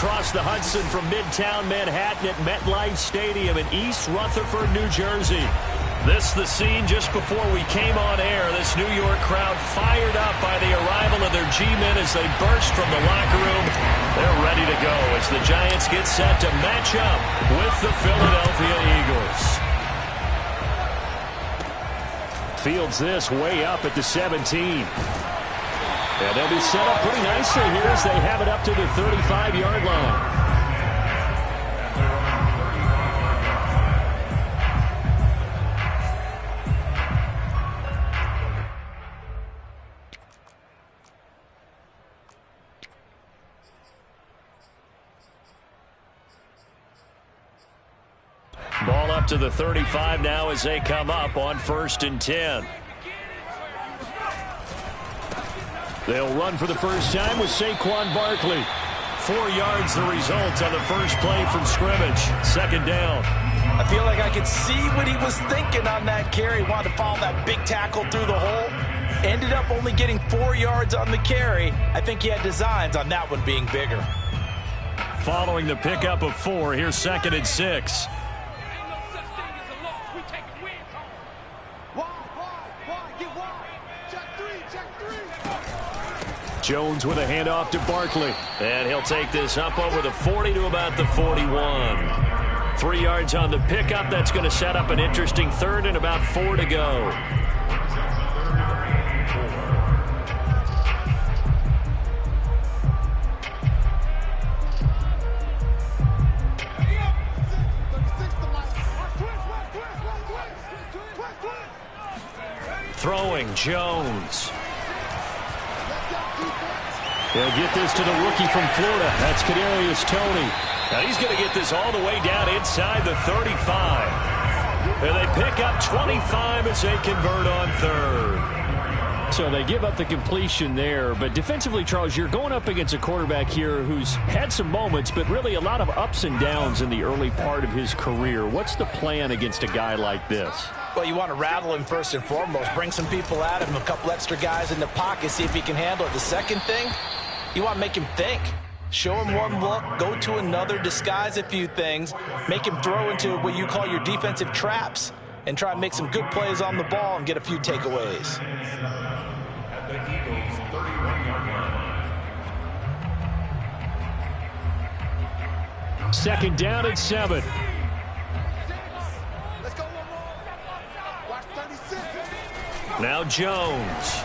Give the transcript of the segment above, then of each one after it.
across the Hudson from Midtown Manhattan at MetLife Stadium in East Rutherford, New Jersey. This the scene just before we came on air. This New York crowd fired up by the arrival of their G-men as they burst from the locker room. They're ready to go as the Giants get set to match up with the Philadelphia Eagles. Fields this way up at the 17. And they'll be set up pretty nicely here as they have it up to the 35-yard line. Ball up to the 35 now as they come up on 1st and 10. They'll run for the first time with Saquon Barkley. 4 yards the result on the first play from scrimmage. 2nd down. I feel like I could see what he was thinking on that carry. Wanted to follow that big tackle through the hole. Ended up only getting 4 yards on the carry. I think he had designs on that one being bigger. Following the pickup of 4, here's 2nd and 6. Jones with a handoff to Barkley. And he'll take this up over the 40 to about the 41. 3 yards on the pickup. That's going to set up an interesting 3rd and about 4 to go. Throwing Jones. They'll get this to the rookie from Florida. That's Kadarius Toney. Now he's going to get this all the way down inside the 35. And they pick up 25 as they convert on 3rd. So they give up the completion there. But defensively, Charles, you're going up against a quarterback here who's had some moments, but really a lot of ups and downs in the early part of his career. What's the plan against a guy like this? Well, you want to rattle him first and foremost. Bring some people at him, a couple extra guys in the pocket, see if he can handle it. The second thing, you want to make him think. Show him one look, go to another, disguise a few things, make him throw into what you call your defensive traps, and try and make some good plays on the ball and get a few takeaways. Second down and 7. Now Jones.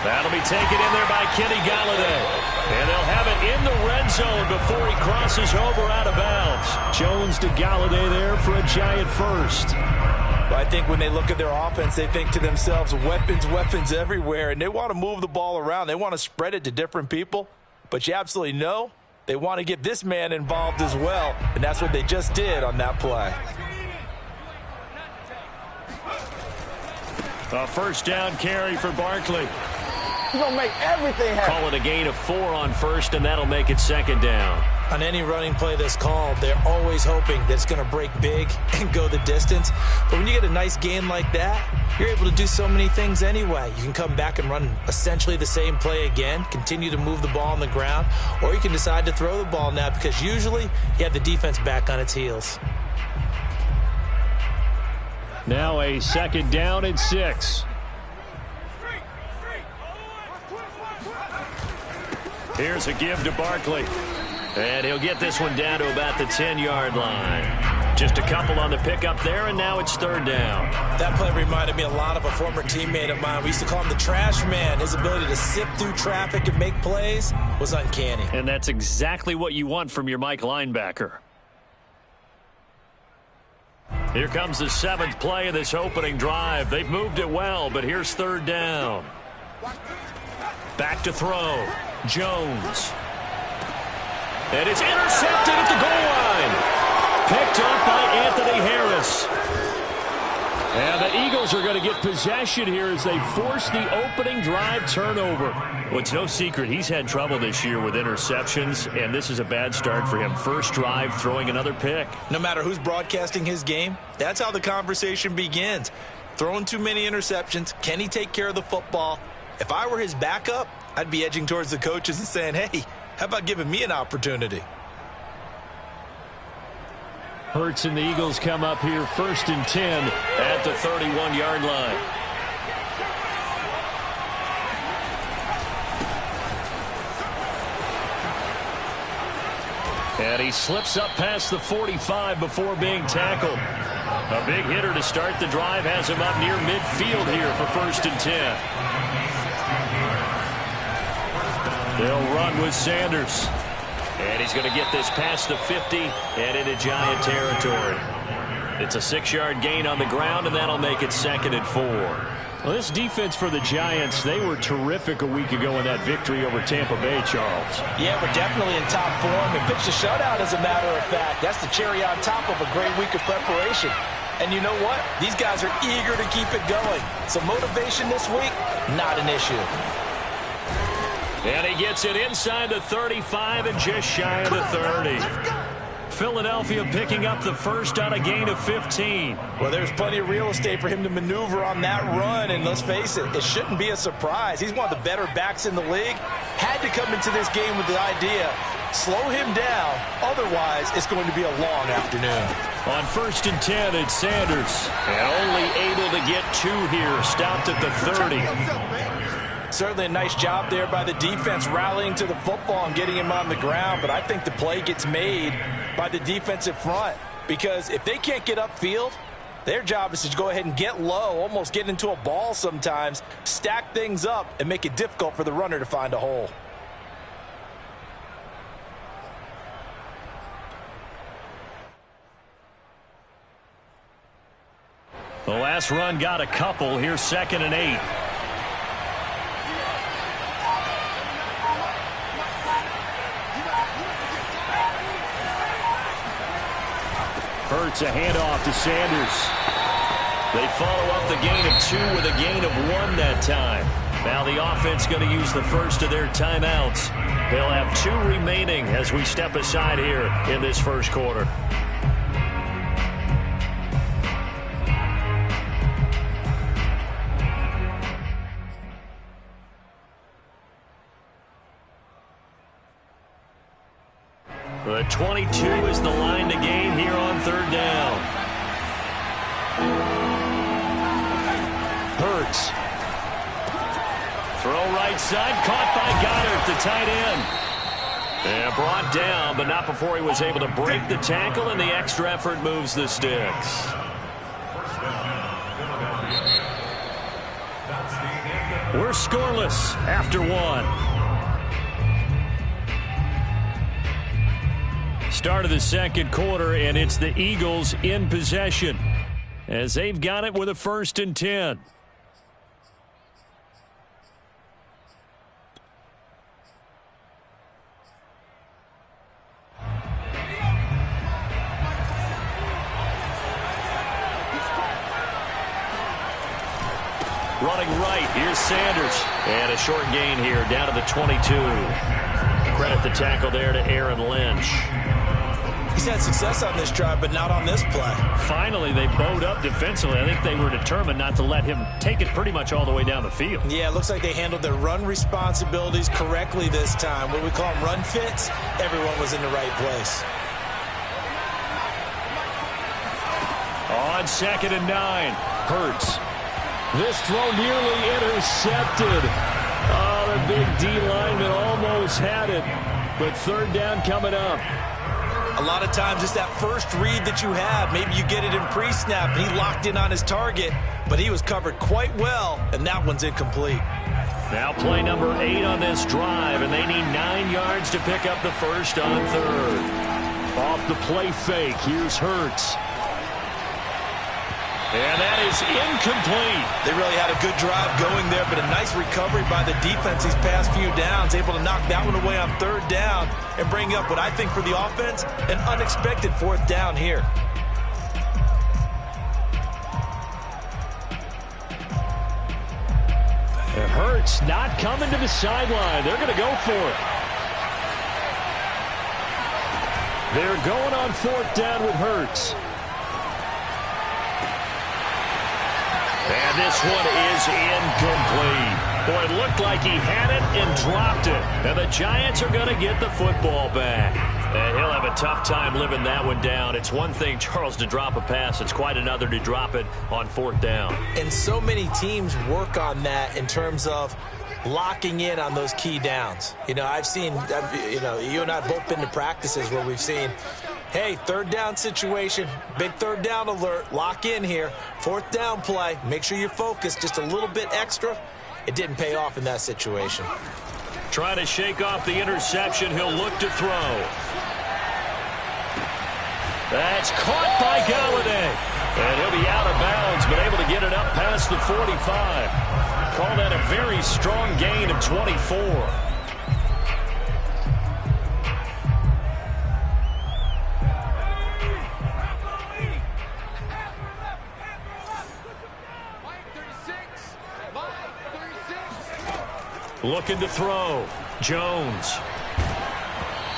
That'll be taken in there by Kenny Galladay. And they'll have it in the red zone before he crosses over out of bounds. Jones to Galladay there for a Giant first. But I think when they look at their offense, they think to themselves, weapons everywhere. And they want to move the ball around. They want to spread it to different people. But you absolutely know they want to get this man involved as well. And that's what they just did on that play. A first down carry for Barkley. He's going to make everything happen. Call it a gain of 4 on 1st, and that'll make it 2nd down. On any running play that's called, they're always hoping that it's going to break big and go the distance. But when you get a nice gain like that, you're able to do so many things anyway. You can come back and run essentially the same play again, continue to move the ball on the ground, or you can decide to throw the ball now because usually you have the defense back on its heels. Now a 2nd down and 6. Here's a give to Barkley. And he'll get this one down to about the 10-yard line. Just a couple on the pickup there, and now it's 3rd down. That play reminded me a lot of a former teammate of mine. We used to call him the trash man. His ability to sift through traffic and make plays was uncanny. And that's exactly what you want from your Mike linebacker. Here comes the 7th play of this opening drive. They've moved it well, but here's 3rd down. Back to throw. Jones. And it's intercepted at the goal line. Picked up by Anthony Harris. And the Eagles are going to get possession here as they force the opening drive turnover. Well, it's no secret he's had trouble this year with interceptions, and this is a bad start for him. First drive, throwing another pick. No matter who's broadcasting his game, that's how the conversation begins. Throwing too many interceptions. Can he take care of the football? If I were his backup, I'd be edging towards the coaches and saying, hey, How about giving me an opportunity? Hurts and the Eagles come up here 1st and 10 at the 31-yard line. And he slips up past the 45 before being tackled. A big hitter to start the drive has him up near midfield here for 1st and 10. They'll run with Sanders. And he's going to get this past the 50 and into Giant territory. It's a 6-yard gain on the ground, and that'll make it 2nd and 4. Well, this defense for the Giants, they were terrific a week ago in that victory over Tampa Bay, Charles. Yeah, we're definitely in top form and pitched a shutout, as a matter of fact. That's the cherry on top of a great week of preparation. And you know what? These guys are eager to keep it going. So motivation this week, not an issue. And he gets it inside the 35 and just shy of the 30. Philadelphia picking up the first on a gain of 15. Well, there's plenty of real estate for him to maneuver on that run, and let's face it, it shouldn't be a surprise. He's one of the better backs in the league. Had to come into this game with the idea, slow him down, otherwise it's going to be a long afternoon. On 1st and 10, it's Sanders. And only able to get 2 here, stopped at the 30. Certainly a nice job there by the defense rallying to the football and getting him on the ground, but I think the play gets made by the defensive front, because if they can't get upfield, their job is to go ahead and get low, almost get into a ball sometimes, stack things up, and make it difficult for the runner to find a hole. The last run got a couple. Here's 2nd and 8. Hurts a handoff to Sanders. They follow up the gain of 2 with a gain of 1 that time. Now the offense going to use the first of their timeouts. They'll have 2 remaining as we step aside here in this first quarter. The 22 is the line to gain here on 3rd down. Hurts. Throw right side, caught by Goddard, the tight end. And brought down, but not before he was able to break the tackle, and the extra effort moves the sticks. We're scoreless after 1. Start of the second quarter, and it's the Eagles in possession as they've got it with a 1st and 10. Running right, here's Sanders. And a short gain here down to the 22. Credit the tackle there to Aaron Lynch. He's had success on this drive, but not on this play. Finally, they bowed up defensively. I think they were determined not to let him take it pretty much all the way down the field. Yeah, it looks like they handled their run responsibilities correctly this time. What we call them run fits, everyone was in the right place. On 2nd and 9, Hurts. This throw nearly intercepted. Oh, the big D lineman almost had it, but 3rd down coming up. A lot of times it's that first read that you have. Maybe you get it in pre-snap, and he locked in on his target, but he was covered quite well, and that one's incomplete. Now play number 8 on this drive, and they need 9 yards to pick up the first on 3rd. Off the play fake, here's Hurts. And that is incomplete. They really had a good drive going there, but a nice recovery by the defense these past few downs, able to knock that one away on 3rd down and bring up what I think for the offense, an unexpected 4th down here. It hurts not coming to the sideline. They're going to go for it. They're going on 4th down with Hurts. And this one is incomplete. Boy, it looked like he had it and dropped it. And the Giants are going to get the football back. And he'll have a tough time living that one down. It's one thing, Charles, to drop a pass. It's quite another to drop it on 4th down. And so many teams work on that in terms of locking in on those key downs. You know, I've seen, you and I have both been to practices where we've seen, hey, 3rd down situation, big 3rd down alert, lock in here, 4th down play, make sure you're focused just a little bit extra. It didn't pay off in that situation. Trying to shake off the interception, he'll look to throw. That's caught by Galladay. And he'll be out of bounds, but able to get it up past the 45. Call that a very strong gain of 24. Looking to throw. Jones.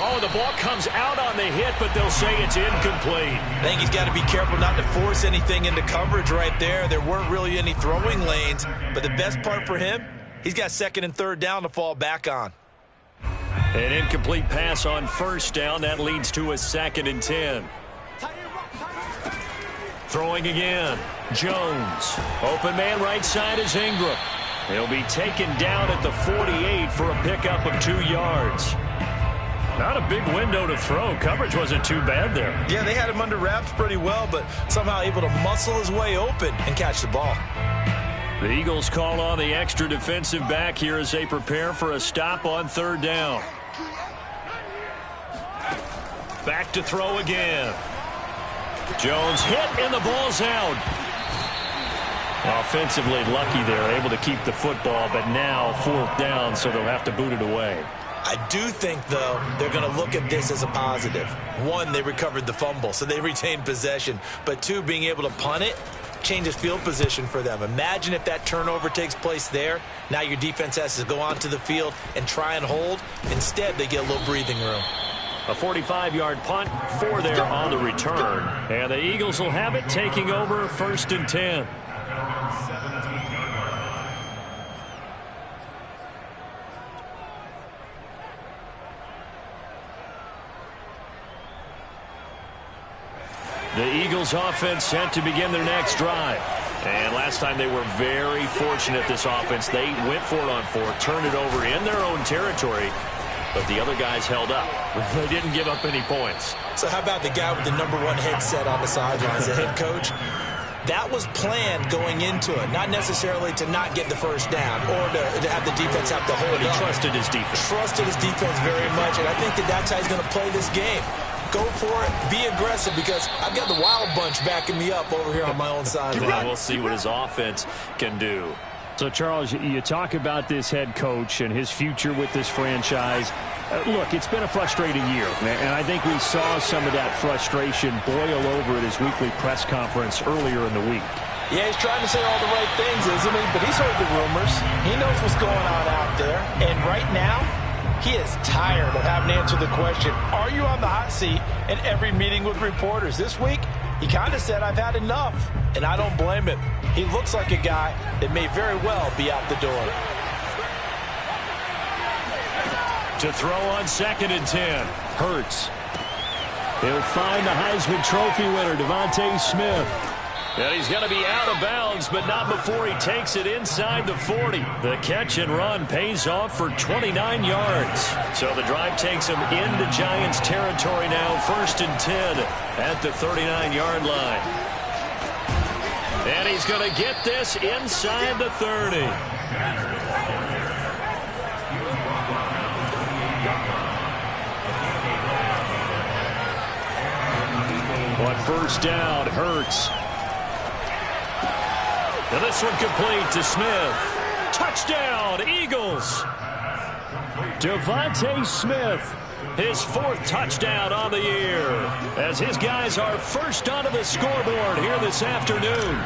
Oh, the ball comes out on the hit, but they'll say it's incomplete. I think he's got to be careful not to force anything into coverage right there. There weren't really any throwing lanes, but the best part for him, he's got 2nd and 3rd down to fall back on. An incomplete pass on 1st down. That leads to a 2nd and 10. Throwing again. Jones. Open man right side is Ingram. He'll be taken down at the 48 for a pickup of 2 yards. Not a big window to throw. Coverage wasn't too bad there. Yeah, they had him under wraps pretty well, but somehow able to muscle his way open and catch the ball. The Eagles call on the extra defensive back here as they prepare for a stop on 3rd down. Back to throw again. Jones hit and the ball's out. Offensively lucky there, able to keep the football, but now 4th down, so they'll have to boot it away. I do think, though, they're going to look at this as a positive. 1, they recovered the fumble, so they retained possession. But 2, being able to punt it changes field position for them. Imagine if that turnover takes place there. Now your defense has to go onto the field and try and hold. Instead, they get a little breathing room. A 45-yard punt, 4 there on the return. And the Eagles will have it, taking over 1st and 10. The Eagles offense set to begin their next drive. And last time they were very fortunate, this offense. They went for it on 4th, turned it over in their own territory, but the other guys held up. They didn't give up any points. So how about the guy with the #1 headset on the sidelines, the head coach? That was planned going into it, not necessarily to not get the 1st down or to have the defense have to hold But he up. trusted his defense. Trusted his defense very much, and I think that's how he's going to play this game. Go for it, be aggressive, because I've got the wild bunch backing me up over here on my own side. And we'll see what his offense can do. So, Charles, you talk about this head coach and his future with this franchise. Look, it's been a frustrating year, and I think we saw some of that frustration boil over at his weekly press conference earlier in the week. Yeah, he's trying to say all the right things, isn't he? But he's heard the rumors. He knows what's going on out there. And right now, he is tired of having to answer the question, are you on the hot seat in every meeting with reporters? This week, he kind of said, I've had enough. And I don't blame him. He looks like a guy that may very well be out the door. To throw on 2nd and 10. Hurts. He'll find the Heisman Trophy winner, Devontae Smith. And he's going to be out of bounds, but not before he takes it inside the 40. The catch and run pays off for 29 yards. So the drive takes him into Giants territory now, 1st and 10 at the 39-yard line. And he's going to get this inside the 30. On 1st down, Hurts. And this one complete to Smith. Touchdown, Eagles. Devontae Smith, his 4th touchdown on the year, as his guys are first onto the scoreboard here this afternoon.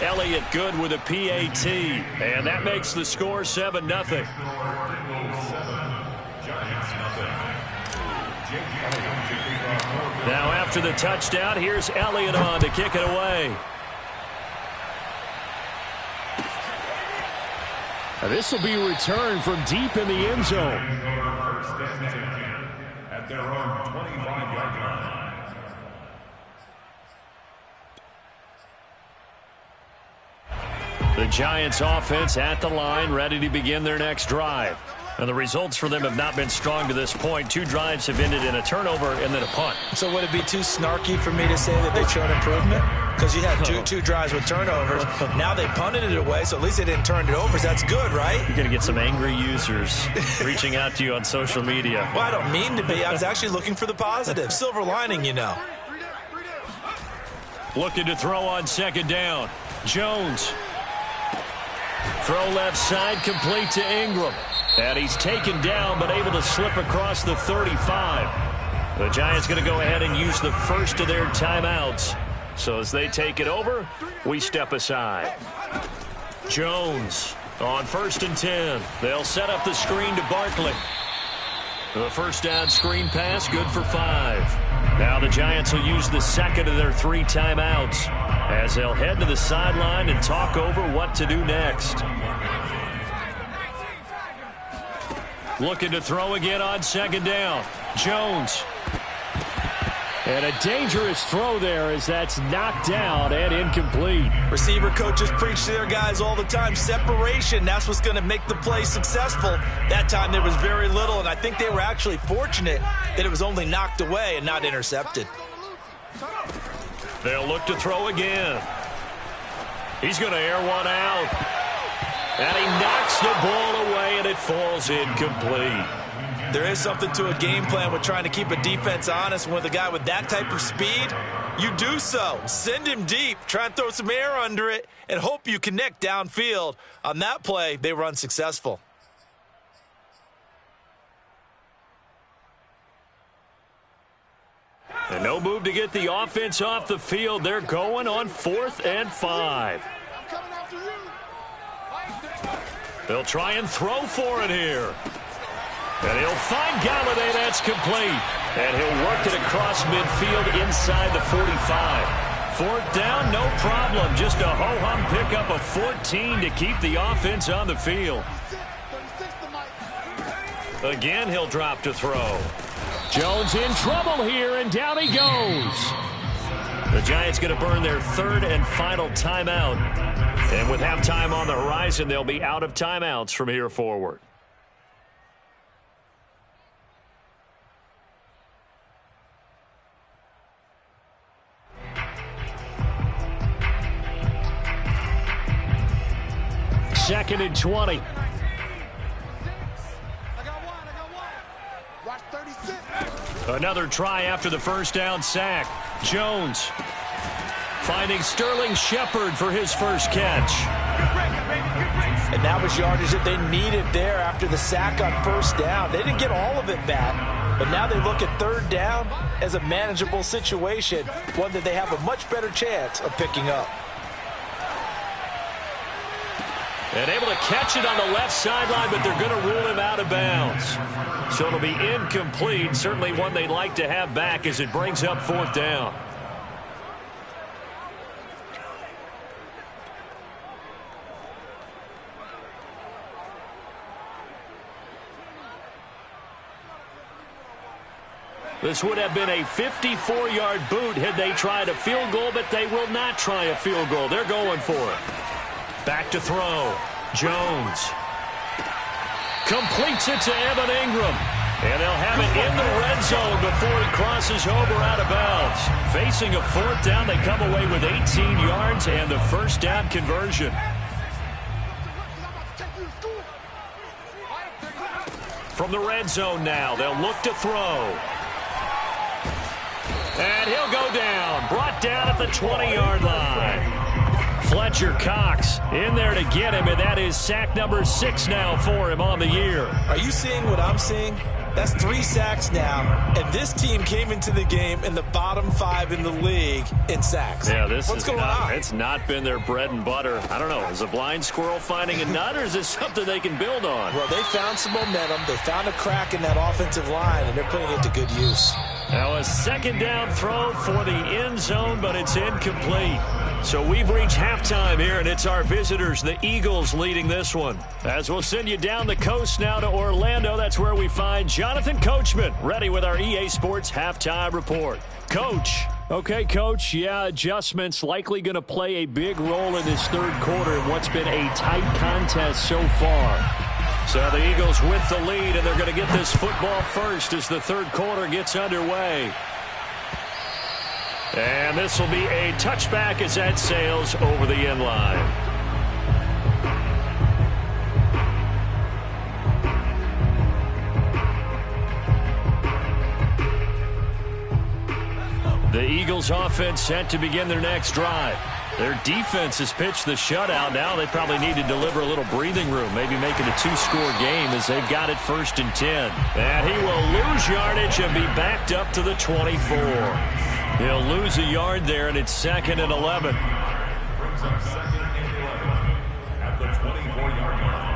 Elliott good with a PAT, and that makes the score 7-0. Now after the touchdown, here's Elliott on to kick it away. This will be returned from deep in the end zone. At their own 25-yard line. The Giants offense at the line, ready to begin their next drive. And the results for them have not been strong to this point. 2 drives have ended in a turnover and then a punt. So would it be too snarky for me to say that they showed improvement? Because you had two drives with turnovers. Now they punted it away, so at least they didn't turn it over. So that's good, right? You're going to get some angry users reaching out to you on social media. Well, I don't mean to be. I was actually looking for the positive. Silver lining, you know. Looking to throw on second down. Jones. Throw left side, complete to Ingram. And he's taken down, but able to slip across the 35. The Giants going to go ahead and use the first of their timeouts. So as they take it over, we step aside. Jones on 1st and 10. They'll set up the screen to Barkley. The first down screen pass, good for 5. Now the Giants will use the second of their 3 timeouts as they'll head to the sideline and talk over what to do next. Looking to throw again on second down. Jones. And a dangerous throw there as that's knocked down and incomplete. Receiver coaches preach to their guys all the time. Separation, that's what's going to make the play successful. That time there was very little, and I think they were actually fortunate that it was only knocked away and not intercepted. They'll look to throw again. He's going to air one out. And he knocks the ball away, and it falls incomplete. There is something to a game plan with trying to keep a defense honest. With a guy with that type of speed, you do so. Send him deep, try and throw some air under it, and hope you connect downfield. On that play, they were unsuccessful. And no move to get the offense off the field. They're going on 4th and 5. They'll try and throw for it here. And he'll find Galladay. That's complete. And he'll work it across midfield inside the 45. 4th down, no problem. Just a ho-hum pickup of 14 to keep the offense on the field. Again, he'll drop to throw. Jones in trouble here, and down he goes. The Giants going to burn their 3rd and final timeout. And with halftime on the horizon, they'll be out of timeouts from here forward. Second and 20. Another try after the first down sack. Jones finding Sterling Shepard for his first catch. And that was yardage that they needed there after the sack on first down. They didn't get all of it back, but now they look at 3rd down as a manageable situation, one that they have a much better chance of picking up. And able to catch it on the left sideline, but they're going to rule him out of bounds. So it'll be incomplete. Certainly one they'd like to have back as it brings up 4th down. This would have been a 54-yard boot had they tried a field goal, but they will not try a field goal. They're going for it. Back to throw. Jones completes it to Evan Ingram. And they'll have it in the red zone before he crosses over out of bounds. Facing a 4th down, they come away with 18 yards and the first down conversion. From the red zone now, they'll look to throw. And he'll go down. Brought down at the 20-yard line. Fletcher Cox in there to get him, and that is sack number 6 now for him on the year. Are you seeing what I'm seeing? That's 3 sacks now, and this team came into the game in the bottom 5 in the league in sacks. Yeah, What's going on? It's not been their bread and butter. I don't know. Is a blind squirrel finding a nut, or is this something they can build on? Well, they found some momentum. They found a crack in that offensive line, and they're putting it to good use. Now a second down throw for the end zone, but it's incomplete. So we've reached halftime here, and it's our visitors, the Eagles, leading this one. As we'll send you down the coast now to Orlando, that's where we find Jonathan Coachman, ready with our EA Sports Halftime Report. Coach. Okay, Coach, yeah, adjustments likely going to play a big role in this third quarter in what's been a tight contest so far. So the Eagles with the lead, and they're going to get this football first as the third quarter gets underway. And this will be a touchback as that sails over the end line. The Eagles offense set to begin their next drive. Their defense has pitched the shutout. Now they probably need to deliver a little breathing room, maybe make it a two-score game as they've got it 1st and 10. And he will lose yardage and be backed up to the 24. He'll lose a yard there, and it's 2nd and 11. Brings up 2nd and 11 at the 24-yard line.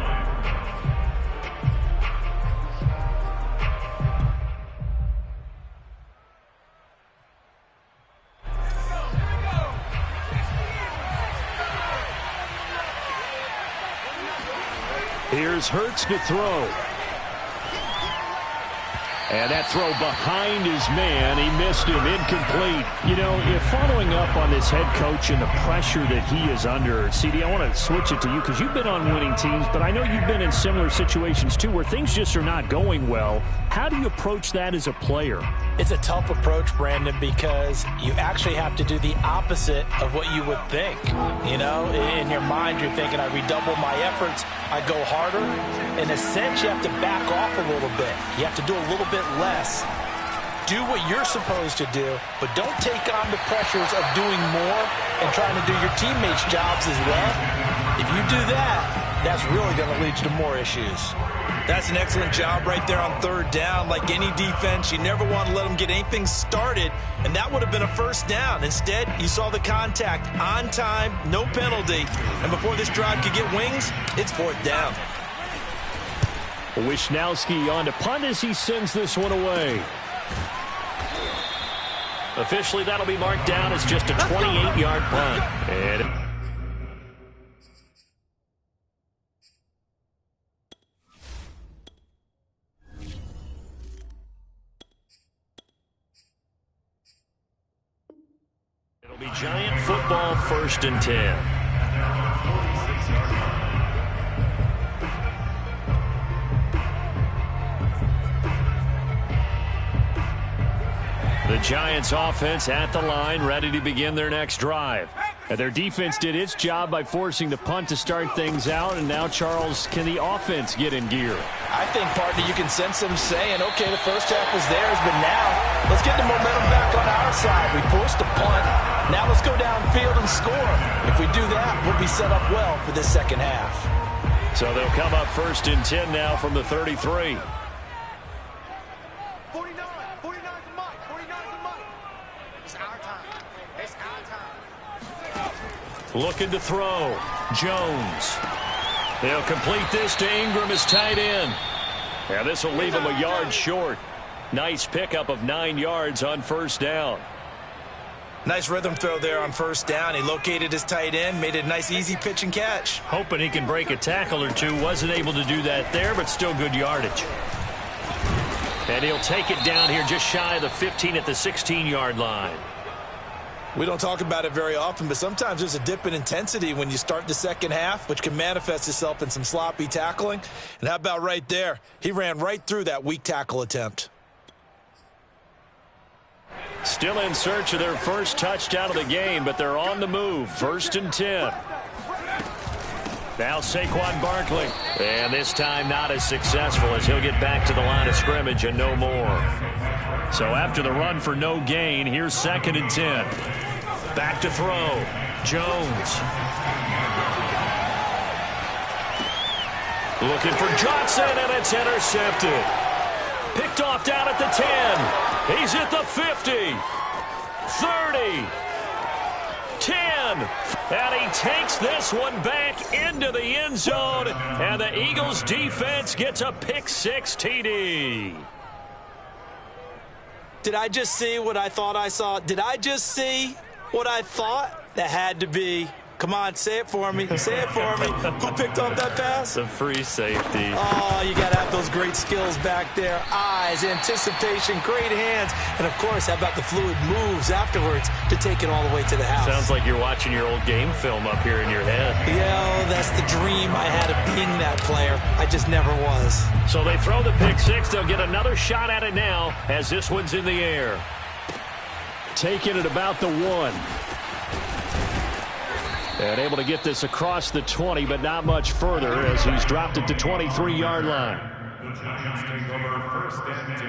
Here's Hurts to throw. And that throw behind his man, he missed him, incomplete. You know, if following up on this head coach and the pressure that he is under, CD, I want to switch it to you because you've been on winning teams, but I know you've been in similar situations too where things just are not going well. How do you approach that as a player? It's a tough approach, Brandon, because you actually have to do the opposite of what you would think. You know, in your mind, you're thinking, I redouble my efforts, I go harder. In a sense, you have to back off a little bit. You have to do a little bit less. Do what you're supposed to do, but don't take on the pressures of doing more and trying to do your teammates' jobs as well. If you do that, that's really going to lead to more issues. That's an excellent job right there on 3rd down. Like any defense, you never want to let them get anything started, and that would have been a 1st down. Instead, you saw the contact on time, no penalty, and before this drive could get wings, it's 4th down. Wisnowski on to punt as he sends this one away. Officially, that'll be marked down as just a 28-yard punt. And it'll be Giant football, 1st and 10. The Giants offense at the line, ready to begin their next drive. And their defense did its job by forcing the punt to start things out, and now, Charles, can the offense get in gear? I think, partner, you can sense them saying, okay, the first half was theirs, but now let's get the momentum back on our side. We forced a punt. Now let's go downfield and score. If we do that, we'll be set up well for this second half. So they'll come up 1st and 10 now from the 33. Looking to throw. Jones. They'll complete this to Ingram as tight end. And this will leave him a yard short. Nice pickup of 9 yards on 1st down. Nice rhythm throw there on 1st down. He located his tight end, made it a nice easy pitch and catch. Hoping he can break a tackle or two. Wasn't able to do that there, but still good yardage. And he'll take it down here just shy of the 15 at the 16-yard line. We don't talk about it very often, but sometimes there's a dip in intensity when you start the second half, which can manifest itself in some sloppy tackling. And how about right there? He ran right through that weak tackle attempt. Still in search of their first touchdown of the game, but they're on the move. 1st and 10. Now Saquon Barkley. And this time not as successful as he'll get back to the line of scrimmage and no more. So after the run for no gain, here's 2nd and 10. Back to throw. Jones. Looking for Johnson, and it's intercepted. Picked off down at the 10. He's at the 50. 30. 10. And he takes this one back into the end zone. And the Eagles defense gets a pick-6 TD. Did I just see what I thought I saw? Did I just see what I thought? That had to be. Come on, say it for me. Say it for me. Who picked up that pass? The free safety. Oh, you got to have those great skills back there. Eyes, anticipation, great hands. And, of course, how about the fluid moves afterwards to take it all the way to the house? Sounds like you're watching your old game film up here in your head. Yeah, that's the dream I had of being that player. I just never was. So they throw the pick six. They'll get another shot at it now as this one's in the air. Taking it about the 1. And able to get this across the 20, but not much further as he's dropped it to 23-yard line. The Giants take over first and 10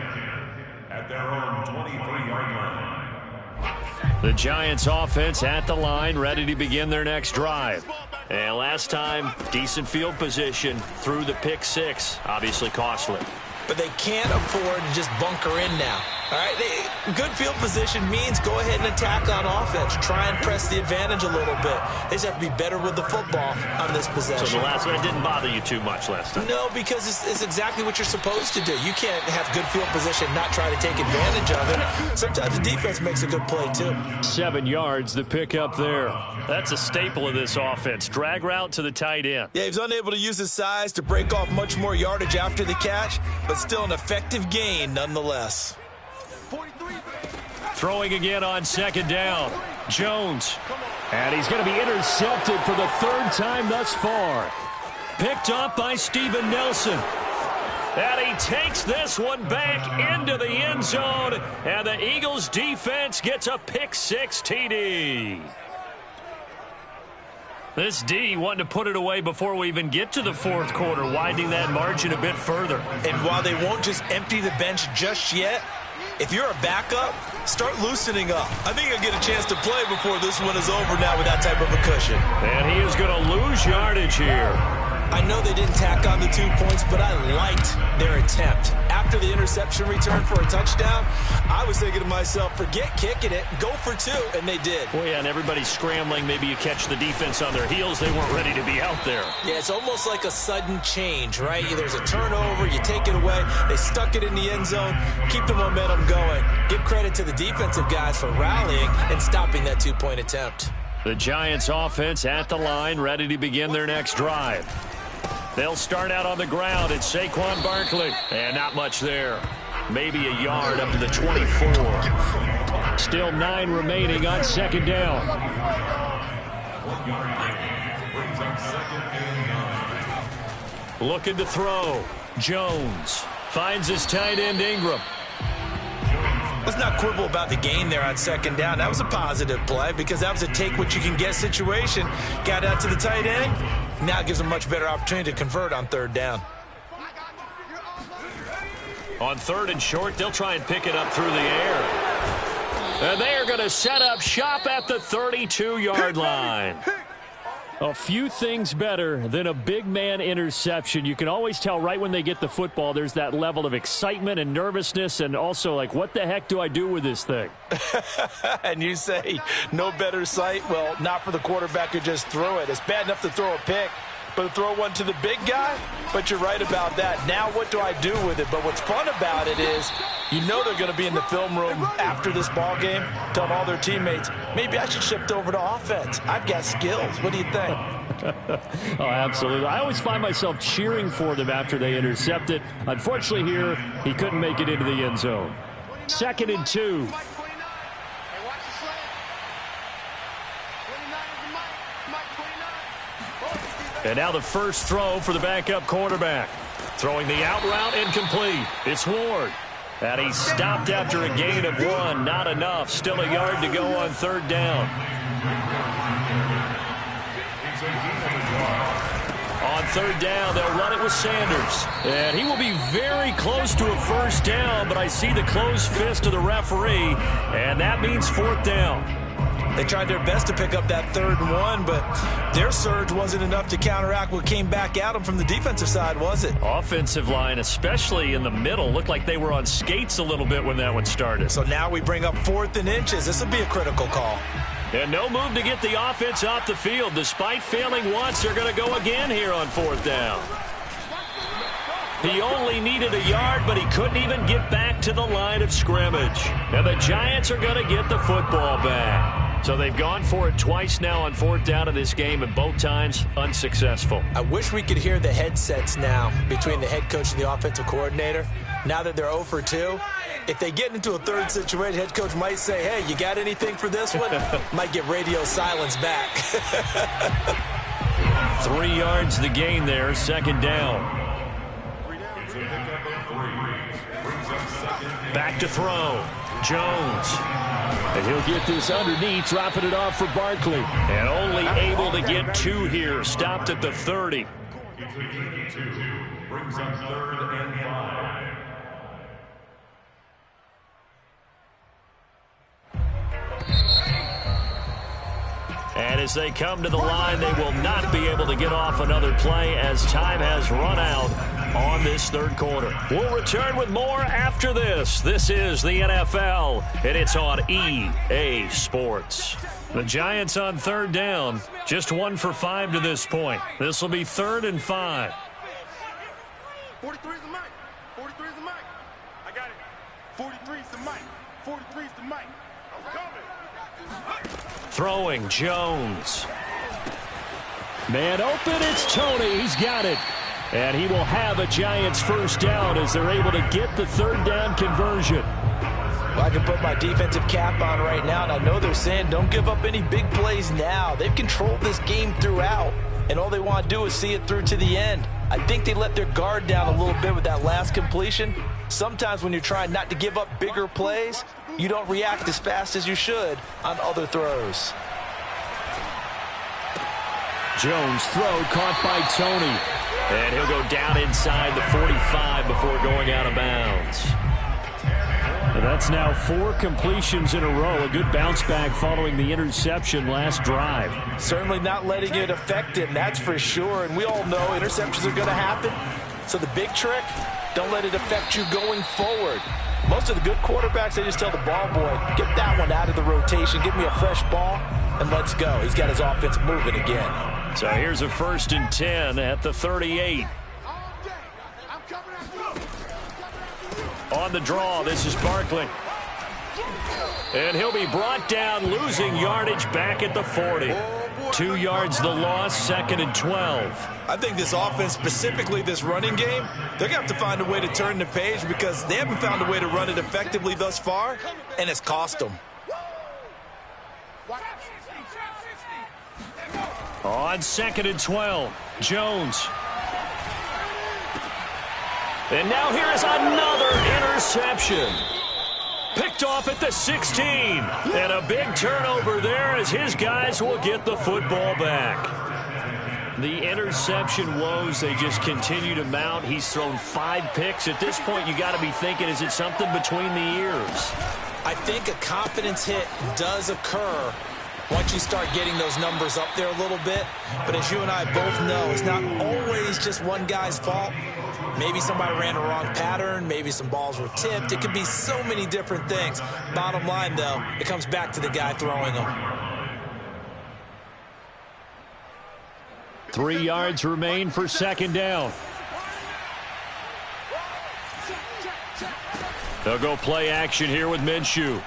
at their own 23-yard line. The Giants offense at the line, ready to begin their next drive. And last time, decent field position through the pick six, obviously costly. But they can't afford to just bunker in now. All right, good field position means go ahead and attack on offense. Try and press the advantage a little bit. They just have to be better with the football on this possession. So the last one didn't bother you too much last time? No, because it's exactly what you're supposed to do. You can't have good field position, not try to take advantage of it. Sometimes the defense makes a good play, too. 7 yards, the pickup there. That's a staple of this offense. Drag route to the tight end. Yeah, he's unable to use his size to break off much more yardage after the catch, but still an effective gain nonetheless. Throwing again on second down. Jones. And he's going to be intercepted for the 3rd time thus far. Picked up by Steven Nelson. And he takes this one back into the end zone. And the Eagles defense gets a pick six TD. This D wanting to put it away before we even get to the 4th quarter, widening that margin a bit further. And while they won't just empty the bench just yet, if you're a backup, start loosening up. I think you'll get a chance to play before this one is over now with that type of a cushion. And he is going to lose yardage here. I know they didn't tack on the 2 points, but I liked their attempt. After the interception return for a touchdown, I was thinking to myself, forget kicking it, go for 2, and they did. Well, yeah, and everybody's scrambling. Maybe you catch the defense on their heels. They weren't ready to be out there. Yeah, it's almost like a sudden change, right? There's a turnover, you take it away, they stuck it in the end zone, keep the momentum going. Give credit to the defensive guys for rallying and stopping that 2-point attempt. The Giants offense at the line, ready to begin their next drive. They'll start out on the ground. It's Saquon Barkley. And not much there. Maybe a yard up to the 24. Still 9 remaining on second down. Looking to throw. Jones finds his tight end Ingram. Let's not quibble about the gain there on second down. That was a positive play because that was a take-what-you-can-get situation. Got out to the tight end. Now it gives them a much better opportunity to convert on 3rd down. On 3rd and short, they'll try and pick it up through the air. And they are going to set up shop at the 32-yard line. A few things better than a big man interception. You can always tell right when they get the football, there's that level of excitement and nervousness and also like, what the heck do I do with this thing? And you say, no better sight? Well, not for the quarterback who just threw it. It's bad enough to throw a pick, but to throw one to the big guy? But you're right about that. Now what do I do with it? But what's fun about it is you know they're going to be in the film room after this ball game telling all their teammates, maybe I should shift over to offense. I've got skills. What do you think? Oh, absolutely. I always find myself cheering for them after they intercept it. Unfortunately here, he couldn't make it into the end zone. 2nd and 2. And now the first throw for the backup quarterback. Throwing the out route incomplete. It's Ward. And he stopped after a gain of 1. Not enough. Still a yard to go on 3rd down. On 3rd down, they'll run it with Sanders. And he will be very close to a first down, but I see the closed fist of the referee, and that means 4th down. They tried their best to pick up that 3rd and 1, but their surge wasn't enough to counteract what came back at them from the defensive side, was it? Offensive line, especially in the middle, looked like they were on skates a little bit when that one started. So now we bring up 4th and inches. This will be a critical call. And no move to get the offense off the field. Despite failing once, they're going to go again here on 4th down. He only needed a yard, but he couldn't even get back to the line of scrimmage. And the Giants are going to get the football back. So they've gone for it twice now on 4th down in this game, and both times unsuccessful. I wish we could hear the headsets now between the head coach and the offensive coordinator. Now that they're 0 for 2, if they get into a third situation, head coach might say, hey, you got anything for this one? Might get radio silence back. 3 yards the gain there, 2nd down. Back to throw. Jones. And he'll get this underneath, dropping it off for Barkley. And only able to get 2 here. Stopped at the 30. Brings up 3rd and 5. And as they come to the line, they will not be able to get off another play as time has run out on this 3rd quarter. We'll return with more after this. This is the NFL, and it's on EA Sports. The Giants on 3rd down, just 1 for 5 to this point. This will be 3rd and 5. 43 is the mic. 43 is the mic. I got it. 43 is the mic. 43 is the mic. I'm coming. Throwing, Jones. Man open, it's Tony. He's got it. And he will have a Giants 1st down as they're able to get the 3rd down conversion. Well, I can put my defensive cap on right now, and I know they're saying don't give up any big plays now. They've controlled this game throughout, and all they want to do is see it through to the end. I think they let their guard down a little bit with that last completion. Sometimes when you're trying not to give up bigger plays, you don't react as fast as you should on other throws. Jones throw caught by Tony. And he'll go down inside the 45 before going out of bounds. And that's now 4 completions in a row. A good bounce back following the interception last drive. Certainly not letting it affect him, that's for sure. And we all know interceptions are going to happen. So the big trick, don't let it affect you going forward. Most of the good quarterbacks, they just tell the ball boy, get that one out of the rotation, give me a fresh ball, and let's go. He's got his offense moving again. So here's a 1st and 10 at the 38. On the draw, this is Barkley. And he'll be brought down, losing yardage back at the 40. 2 yards the loss, 2nd and 12. I think this offense, specifically this running game, they're going to have to find a way to turn the page because they haven't found a way to run it effectively thus far, and it's cost them. On 2nd and 12, Jones. And now here is another interception. Picked off at the 16. And a big turnover there as his guys will get the football back. The interception woes, they just continue to mount. He's thrown 5 picks. At this point, you got to be thinking, is it something between the ears? I think a confidence hit does occur once you start getting those numbers up there a little bit. But as you and I both know, it's not always just one guy's fault. Maybe somebody ran a wrong pattern. Maybe some balls were tipped. It could be so many different things. Bottom line, though, it comes back to the guy throwing them. 3 yards remain for 2nd down. They'll go play action here with Minshew.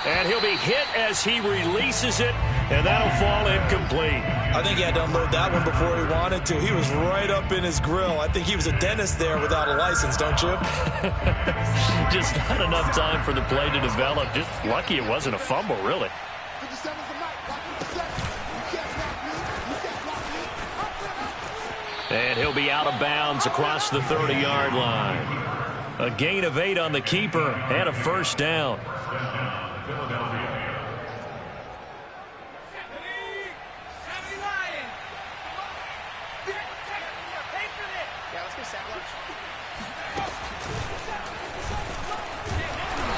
And he'll be hit as he releases it, and that'll fall incomplete. I think he had to unload that one before he wanted to. He was right up in his grill. I think he was a dentist there without a license, don't you? Just not enough time for the play to develop. Just lucky it wasn't a fumble, really. And he'll be out of bounds across the 30-yard line. A gain of 8 on the keeper and a 1st down.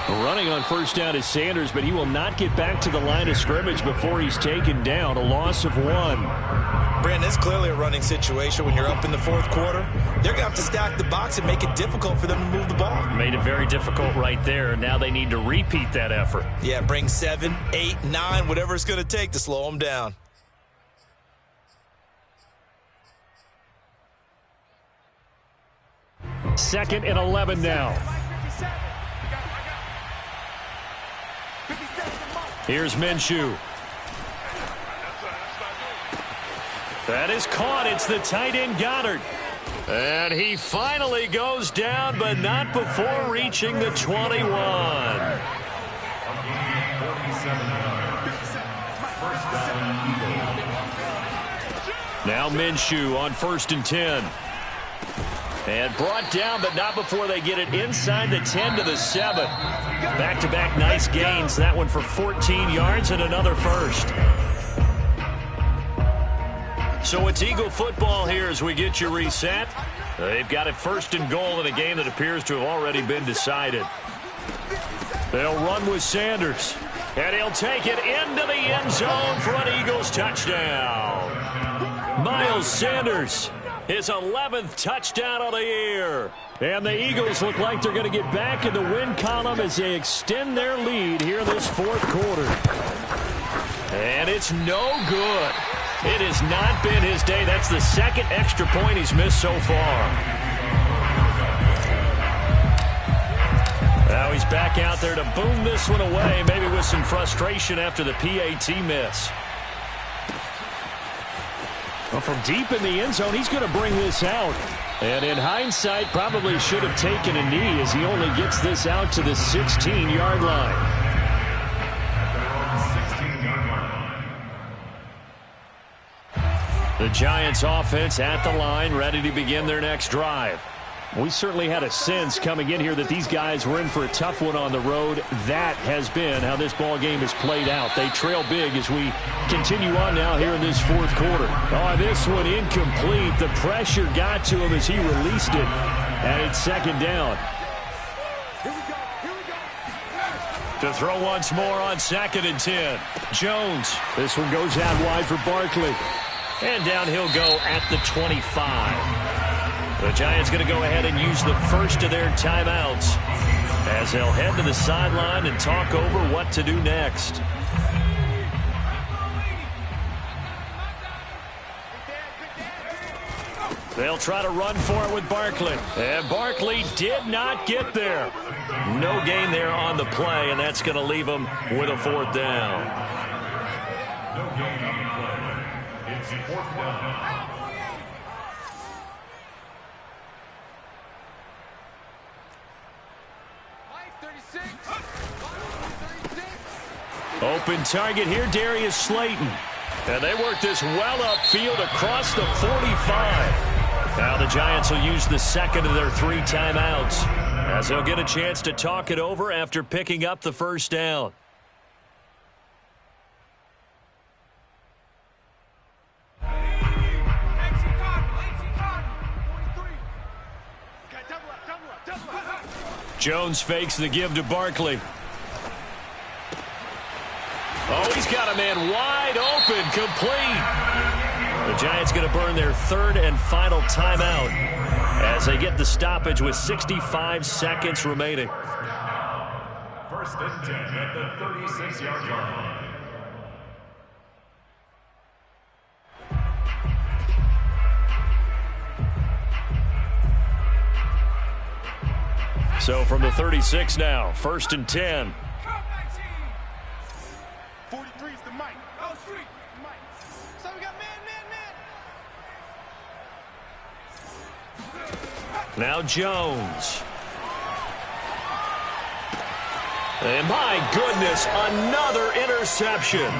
Running on 1st down is Sanders, but he will not get back to the line of scrimmage before he's taken down. A loss of 1. Brandon, it's clearly a running situation when you're up in the 4th quarter. They're going to have to stack the box and make it difficult for them to move the ball. Made it very difficult right there. Now they need to repeat that effort. Yeah, bring 7, 8, 9, whatever it's going to take to slow them down. Second and 11 now. Here's Minshew. That is caught. It's the tight end Goddard. And he finally goes down, but not before reaching the 21. Now Minshew on 1st and 10. And brought down, but not before they get it inside the 10 to the 7. Back-to-back nice gains. That one for 14 yards and another first. So it's Eagle football here as we get you reset. They've got it 1st and goal in a game that appears to have already been decided. They'll run with Sanders. And he'll take it into the end zone for an Eagles touchdown. Miles Sanders, his 11th touchdown of the year. And the Eagles look like they're going to get back in the win column as they extend their lead here in this 4th quarter. And it's no good. It has not been his day. That's the 2nd extra point he's missed so far. Now he's back out there to boom this one away, maybe with some frustration after the PAT miss. Well, from deep in the end zone, he's going to bring this out. And in hindsight, probably should have taken a knee as he only gets this out to the 16-yard line. The Giants offense at the line, ready to begin their next drive. We certainly had a sense coming in here that these guys were in for a tough one on the road. That has been how this ball game has played out. They trail big as we continue on now here in this 4th quarter. Oh, this one incomplete. The pressure got to him as he released it. And it's 2nd down. To throw once more on 2nd and 10. Jones. This one goes out wide for Barkley. And down he'll go at the 25. The Giants going to go ahead and use the first of their timeouts as they'll head to the sideline and talk over what to do next. They'll try to run for it with Barkley. And Barkley did not get there. No gain there on the play, and that's going to leave him with a 4th down. No gain on the play. It's 4th down. Open target here, Darius Slayton. And they work this well upfield across the 45. Now the Giants will use the 2nd of their 3 timeouts as they'll get a chance to talk it over after picking up the 1st down. Jones fakes the give to Barkley. Oh, he's got a man wide open, complete. The Giants going to burn their 3rd and final timeout as they get the stoppage with 65 seconds remaining. 1st and 10 at the 36-yard line. So from the 36 now, 1st and 10. 43's the mic. Oh, street. Mic. So we got man. Now Jones. And my goodness, another interception.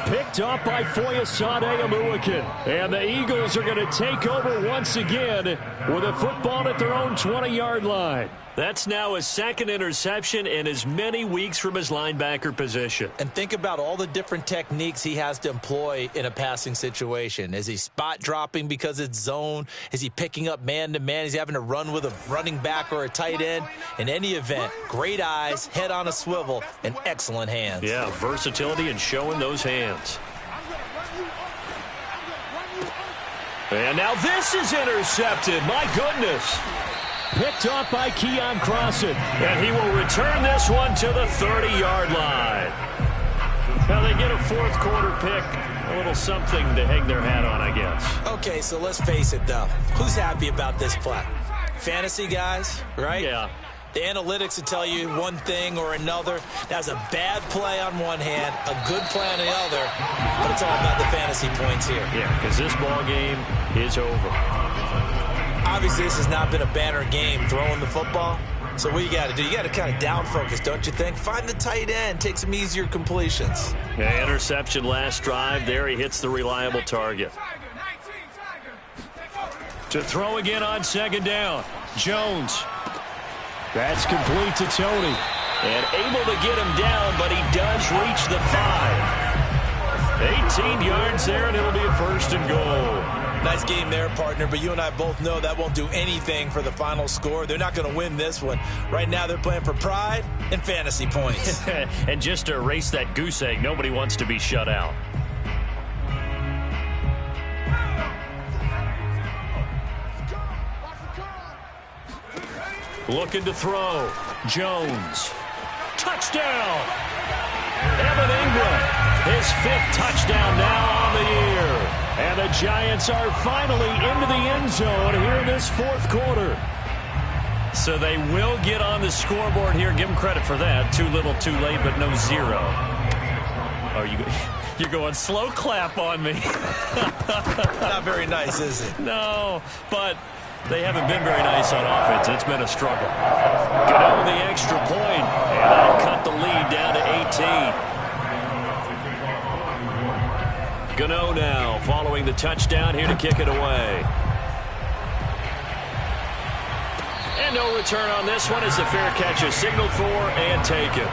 Picked off by Foyesade Aluakin. And the Eagles are going to take over once again with a football at their own 20-yard line. That's now his 2nd interception in as many weeks from his linebacker position. And think about all the different techniques he has to employ in a passing situation. Is he spot dropping because it's zone? Is he picking up man-to-man? Is he having to run with a running back or a tight end? In any event, great eyes, head on a swivel, and excellent hands. Yeah, versatility and showing those hands. And now this is intercepted. My goodness. Picked off by Keon Crossan. And he will return this one to the 30-yard line. Now they get a 4th quarter pick. A little something to hang their hat on, I guess. Okay, so let's face it, though. Who's happy about this play? Fantasy guys, right? Yeah. The analytics will tell you one thing or another. That's a bad play on one hand, a good play on the other, but it's all about the fantasy points here. Yeah, because this ball game is over. Obviously, this has not been a banner game throwing the football. So what you got to do, you got to kind of down focus, don't you think? Find the tight end, take some easier completions. Yeah, interception last drive. There he hits the reliable target. To throw again on second down. Jones. That's complete to Tony. And able to get him down, but he does reach the 5. 18 yards there, and it'll be a first and goal. Nice game there, partner, but you and I both know that won't do anything for the final score. They're not going to win this one. Right now, they're playing for pride and fantasy points. And just to erase that goose egg, nobody wants to be shut out. Looking to throw. Jones. Touchdown! Evan Ingram, his 5th touchdown now on the year. And the Giants are finally into the end zone here in this 4th quarter. So they will get on the scoreboard here. Give them credit for that. Too little, too late, but no 0. Oh, you're going slow clap on me. Not very nice, is it? No, but they haven't been very nice on offense. It's been a struggle. Gano the extra point, and that'll cut the lead down to 18. Gano now following the touchdown here to kick it away. And no return on this one as the fair catch is signaled for and taken.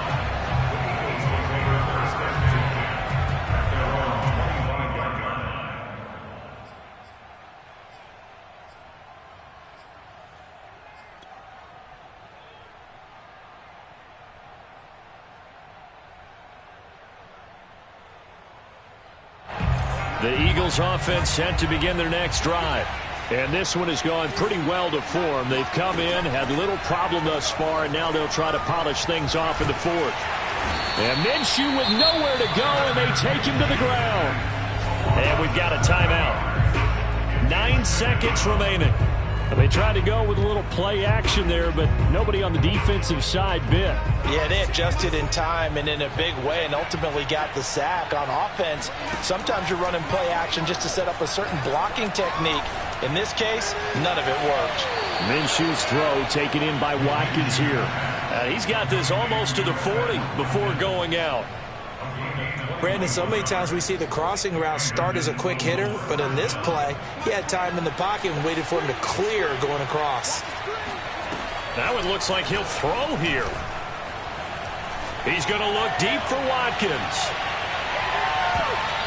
The Eagles offense set to begin their next drive. And this one has gone pretty well to form. They've come in, had little problem thus far, and now they'll try to polish things off in the 4th. And Minshew with nowhere to go, and they take him to the ground. And we've got a timeout. 9 seconds remaining. They tried to go with a little play action there, but nobody on the defensive side bit. Yeah, they adjusted in time and in a big way and ultimately got the sack. On offense, sometimes you're running play action just to set up a certain blocking technique. In this case, none of it worked. Minshew's throw taken in by Watkins here. He's got this almost to the 40 before going out. Brandon, so many times we see the crossing route start as a quick hitter, but in this play, he had time in the pocket and waited for him to clear going across. Now it looks like he'll throw here. He's going to look deep for Watkins.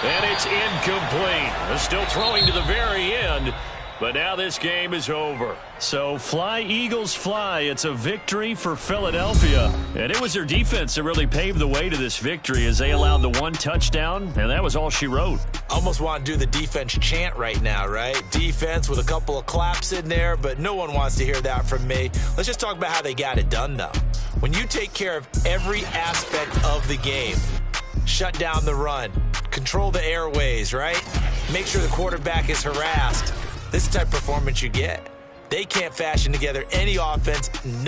And it's incomplete. They're still throwing to the very end. But now this game is over. So fly, Eagles, fly. It's a victory for Philadelphia. And it was their defense that really paved the way to this victory as they allowed the 1 touchdown, and that was all she wrote. Almost want to do the defense chant right now, right? Defense with a couple of claps in there, but no one wants to hear that from me. Let's just talk about how they got it done, though. When you take care of every aspect of the game, shut down the run, control the airways, right? Make sure the quarterback is harassed. This is the type of performance you get. They can't fashion together any offense. No